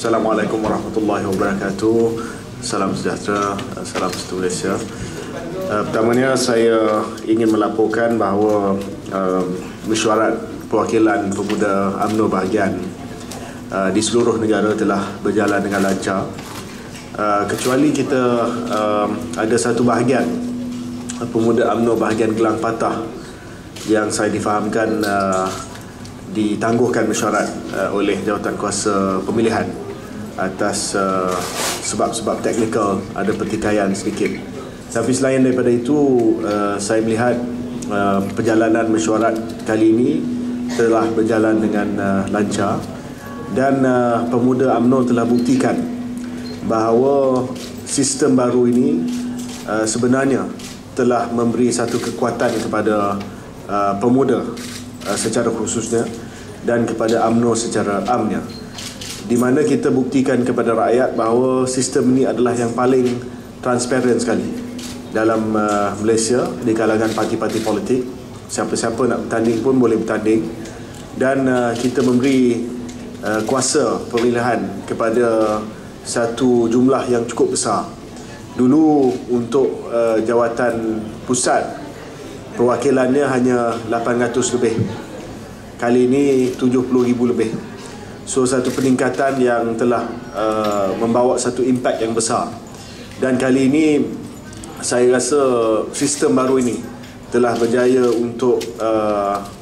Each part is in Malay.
Assalamualaikum warahmatullahi wabarakatuh. Salam sejahtera, salam satu Malaysia. Pertamanya saya ingin melaporkan bahawa mesyuarat perwakilan pemuda UMNO bahagian di seluruh negara telah berjalan dengan lancar. Kecuali kita ada satu bahagian pemuda UMNO bahagian Gelang Patah yang saya difahamkan ditangguhkan mesyuarat oleh jawatan kuasa pemilihan atas sebab-sebab teknikal, ada pertikaian sedikit. Tapi selain daripada itu, saya melihat perjalanan mesyuarat kali ini telah berjalan dengan lancar dan pemuda UMNO telah buktikan bahawa sistem baru ini sebenarnya telah memberi satu kekuatan kepada pemuda secara khususnya dan kepada UMNO secara amnya, di mana kita buktikan kepada rakyat bahawa sistem ini adalah yang paling transparan sekali dalam Malaysia di kalangan parti-parti politik. Siapa-siapa nak bertanding pun boleh bertanding, dan kita memberi kuasa pemilihan kepada satu jumlah yang cukup besar. Dulu untuk jawatan pusat perwakilannya hanya 800 lebih, kali ini 70,000 lebih. So satu peningkatan yang telah membawa satu impak yang besar. Dan kali ini saya rasa sistem baru ini telah berjaya untuk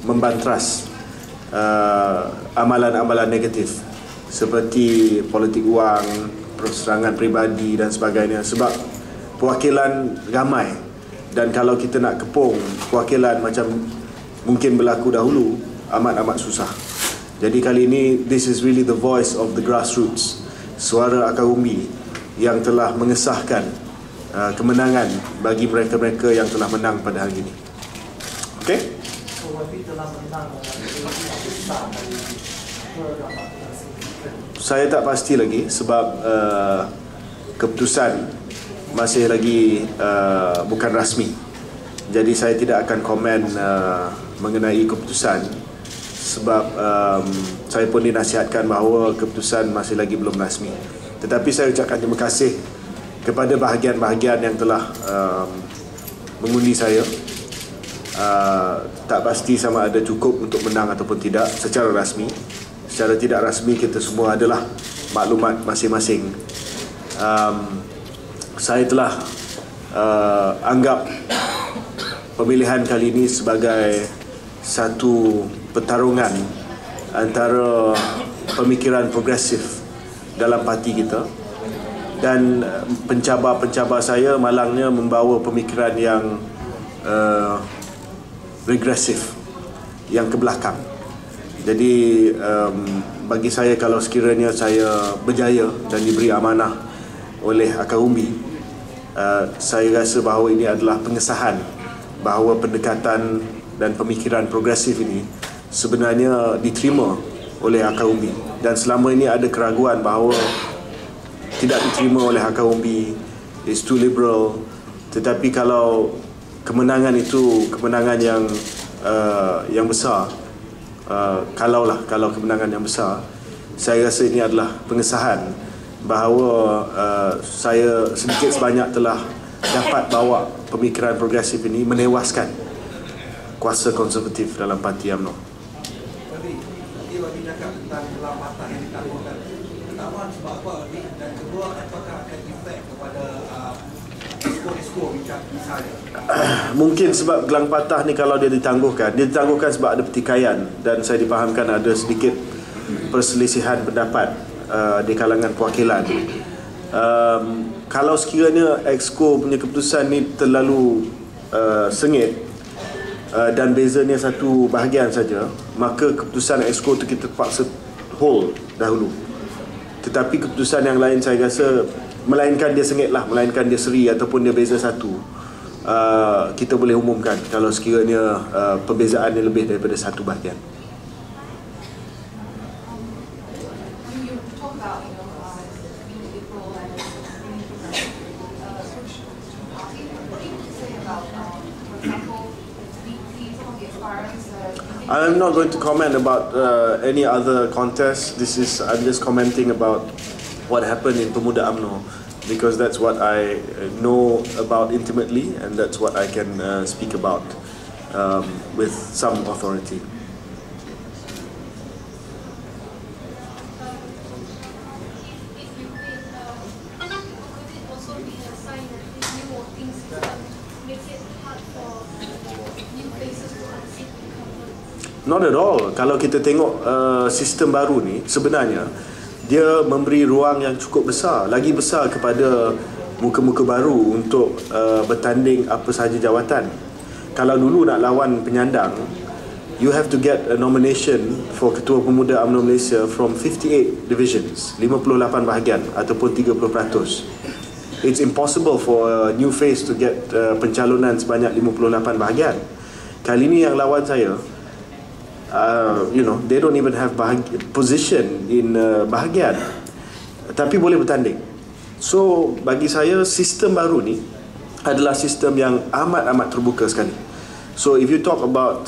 membantras amalan-amalan negatif seperti politik wang, perserangan peribadi dan sebagainya. Sebab perwakilan ramai, dan kalau kita nak kepung perwakilan macam mungkin berlaku dahulu, amat-amat susah. Jadi kali ini, this is really the voice of the grassroots, suara akar umbi yang telah mengesahkan kemenangan bagi mereka-mereka yang telah menang pada hari ini. Okey? Saya tak pasti lagi sebab keputusan masih lagi bukan rasmi. Jadi saya tidak akan komen mengenai keputusan sebab saya pun dinasihatkan bahawa keputusan masih lagi belum rasmi. Tetapi saya ucapkan terima kasih kepada bahagian-bahagian yang telah mengundi saya. Tak pasti sama ada cukup untuk menang ataupun tidak secara rasmi. Secara tidak rasmi kita semua adalah maklumat masing-masing. Saya telah anggap pemilihan kali ini sebagai satu pertarungan antara pemikiran progresif dalam parti kita dan pencabar-pencabar saya malangnya membawa pemikiran yang regresif, yang ke belakang. Jadi bagi saya, kalau sekiranya saya berjaya dan diberi amanah oleh akar umbi, saya rasa bahawa ini adalah pengesahan bahawa pendekatan dan pemikiran progresif ini sebenarnya diterima oleh akar umbi. Dan selama ini ada keraguan bahawa tidak diterima oleh akar umbi, it's too liberal. Tetapi kalau kemenangan itu kemenangan yang besar, kalau kemenangan yang besar, saya rasa ini adalah pengesahan bahawa saya sedikit sebanyak telah dapat bawa pemikiran progresif ini menewaskan kuasa konservatif dalam parti UMNO. Jadi bagi cakap tentang Gelang Patah yang ditangguhkan, pertama sebab apa ni, dan kedua apakah akan efek kepada esko-esko misalnya? Mungkin sebab Gelang Patah ni kalau dia ditangguhkan sebab ada pertikaian, dan saya difahamkan ada sedikit perselisihan pendapat di kalangan perwakilan. Kalau sekiranya Exco punya keputusan ni terlalu sengit dan bezanya satu bahagian saja, maka keputusan Exco tu kita terpaksa hold dahulu. Tetapi keputusan yang lain saya rasa, melainkan dia sengit lah, melainkan dia seri ataupun dia beza satu, kita boleh umumkan kalau sekiranya perbezaan dia lebih daripada satu bahagian. I'm not going to comment about any other contest. I'm just commenting about what happened in Pemuda UMNO, because that's what I know about intimately, and that's what I can speak about with some authority. Not at all. Kalau kita tengok sistem baru ni, sebenarnya dia memberi ruang yang cukup besar, lagi besar kepada muka-muka baru untuk bertanding apa sahaja jawatan. Kalau dulu nak lawan penyandang, you have to get a nomination for Ketua Pemuda UMNO Malaysia from 58 divisions, 58 bahagian ataupun 30%. It's impossible for a new face to get pencalonan sebanyak 58 bahagian. Kali ni yang lawan saya, they don't even have position in bahagian, tapi boleh bertanding. So bagi saya, sistem baru ni adalah sistem yang amat terbuka sekali. So if you talk about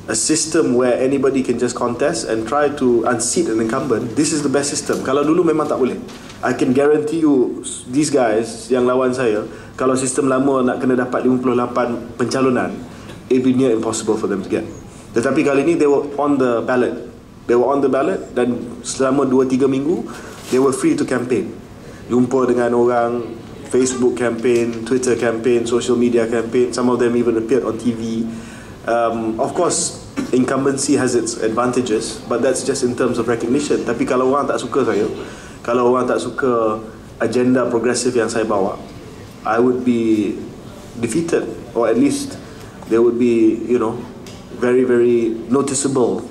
a system where anybody can just contest and try to unseat an incumbent, this is the best system. Kalau dulu memang tak boleh. I can guarantee you, these guys yang lawan saya, kalau sistem lama nak kena dapat 58 pencalonan, it be near impossible for them to get. Tetapi kali ini they were on the ballot. They were on the ballot, dan selama 2-3 minggu they were free to campaign. Jumpa dengan orang, Facebook campaign, Twitter campaign, social media campaign. Some of them even appeared on TV. Of course, incumbency has its advantages, but that's just in terms of recognition. Tapi kalau orang tak suka saya, kalau orang tak suka agenda progresif yang saya bawa, I would be defeated, or at least there would be, very noticeable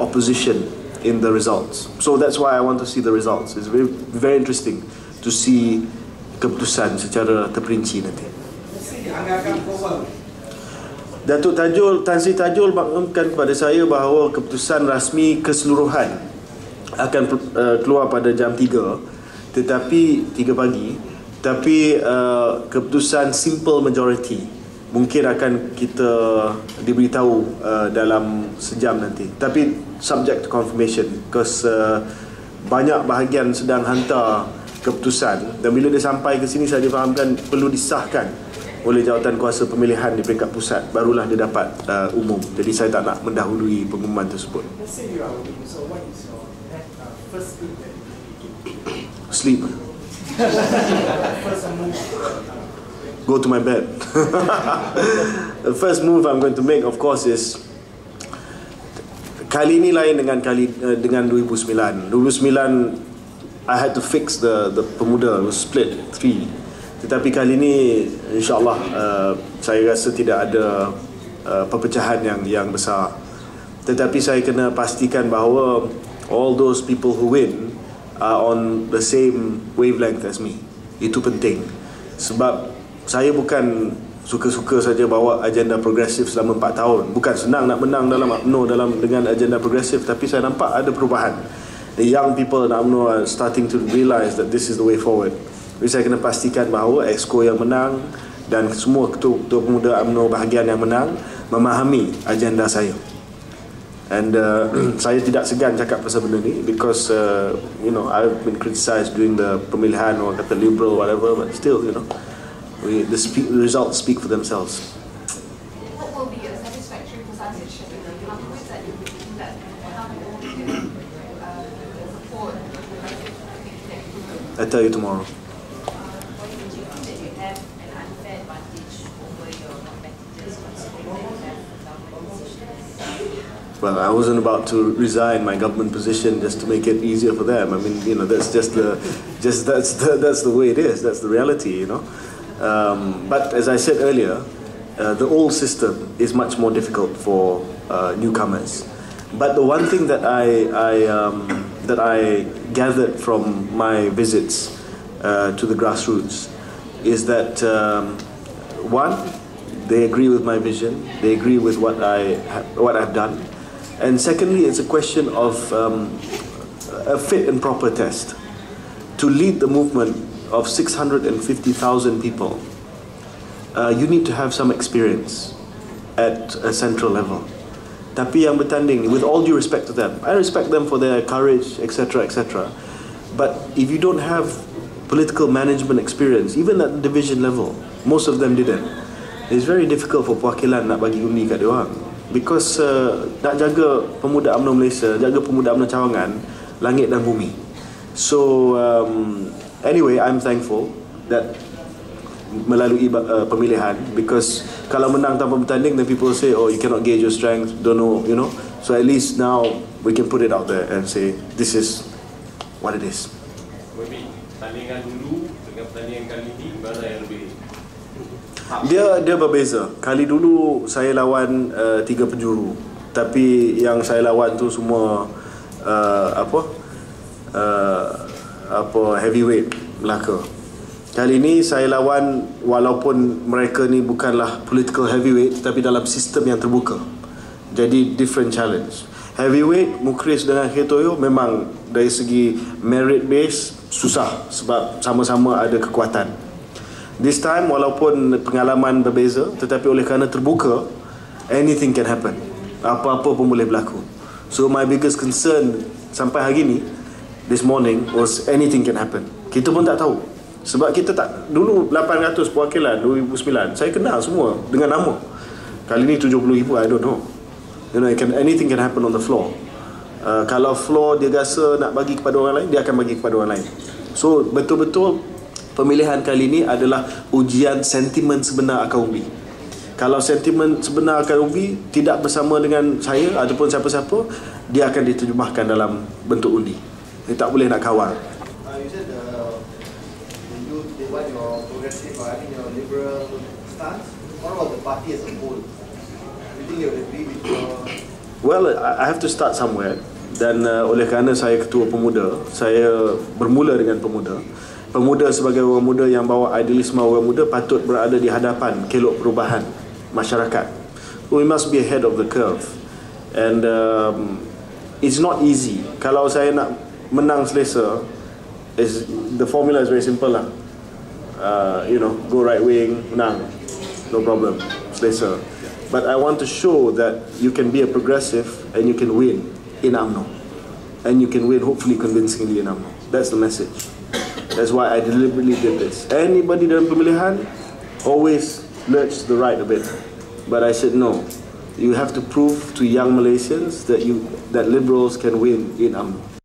opposition in the results. So that's why I want to see the results. It's very interesting to see keputusan secara terperinci nanti. Datuk Tan Sri Tajul maklumkan kepada saya bahawa keputusan rasmi keseluruhan akan keluar pada jam 3, tetapi 3 pagi. Tapi keputusan simple majority mungkin akan kita diberitahu dalam sejam nanti. Tapi subject to confirmation, because banyak bahagian sedang hantar keputusan, dan bila dia sampai ke sini saya difahamkan perlu disahkan oleh jawatan kuasa pemilihan di peringkat pusat, barulah dia dapat umum. Jadi saya tak nak mendahului pengumuman tersebut. Sleep. Go to my bed. The first move I'm going to make, of course, is kali ini lain dengan 2009. 2009 I had to fix the Pemuda, was split 3. Tetapi kali ini insya-Allah saya rasa tidak ada perpecahan yang besar. Tetapi saya kena pastikan bahawa all those people who win are on the same wavelength as me. Itu penting. Sebab saya bukan suka-suka saja bawa agenda progresif selama 4 tahun. Bukan senang nak menang dalam UMNO dengan agenda progresif, tapi saya nampak ada perubahan. The young people in UMNO are starting to realise that this is the way forward. Jadi saya kena pastikan bahawa Exco yang menang dan semua ketua pemuda UMNO bahagian yang menang memahami agenda saya. And saya tidak segan cakap pasal benda ni, because I've been criticised during the pemilihan, or kata liberal whatever, but still the results speak for themselves. What will be a satisfactory percentage that you think that support I'll tell you tomorrow. do you think that you have an unfair advantage over your competitors, considering that you have government positions? Well, I wasn't about to resign my government position just to make it easier for them. I mean, that's that's the way it is. That's the reality, But as I said earlier, the old system is much more difficult for newcomers. But the one thing that I gathered from my visits to the grassroots is that one, they agree with my vision, they agree with what I've done, and secondly, it's a question of a fit and proper test to lead the movement of 650,000 people. You need to have some experience. at a central level. Tapi yang bertanding ni, with all due respect to them, I respect them for their courage, etc., etc. But if you don't have political management experience, even at the division level, most of them didn't. It's very difficult for perwakilan nak bagi undi kat dia orang. Because nak jaga pemuda UMNO Malaysia, jaga pemuda UMNO Cawangan, langit dan bumi. So anyway, I'm thankful that melalui pemilihan, because kalau menang tanpa bertanding, then people say, oh, you cannot gauge your strength, don't know, you know. So at least now we can put it out there and say this is what it is. Maybe pertandingan dulu dengan pertandingan kali ini, mana yang lebih? Dia berbeza. Kali dulu saya lawan 3 penjuru, tapi yang saya lawan tu semua heavyweight Melaka. Kali ini saya lawan, walaupun mereka ni bukanlah political heavyweight, tapi dalam sistem yang terbuka. Jadi different challenge. Heavyweight Mukris dengan Khetoyo memang dari segi merit base susah sebab sama-sama ada kekuatan. This time walaupun pengalaman berbeza, tetapi oleh kerana terbuka, anything can happen. Apa-apa pun boleh berlaku. So my biggest concern sampai hari ni, this morning, was anything can happen. Kita pun tak tahu. Sebab kita tak, dulu 800 perwakilan 2009, saya kenal semua dengan nama. Kali ni 70,000, I don't know. You know, anything can happen on the floor. Kalau floor dia rasa nak bagi kepada orang lain, dia akan bagi kepada orang lain. So betul-betul pemilihan kali ini adalah ujian sentimen sebenar akar umbi. Kalau sentimen sebenar akar umbi tidak bersama dengan saya ataupun siapa-siapa, dia akan diterjemahkan dalam bentuk undi. Dia tak boleh nak kawal. You said they want your progressive, I mean your liberal stance. What about the party as a whole? Do you think you would agree with your... Well, I have to start somewhere. Dan oleh kerana saya ketua pemuda, saya bermula dengan pemuda. Pemuda sebagai orang muda yang bawa idealisme orang muda patut berada di hadapan kelok perubahan masyarakat. We must be ahead of the curve. And it's not easy. Kalau saya nak menang selesa, the formula is very simple lah. You know, go right wing, menang, no problem, selesa. But I want to show that you can be a progressive and you can win in UMNO, and you can win hopefully convincingly in UMNO. That's the message. That's why I deliberately did this. Anybody dalam pemilihan always lurch to the right a bit, but I said no. You have to prove to young Malaysians that liberals can win in UMNO.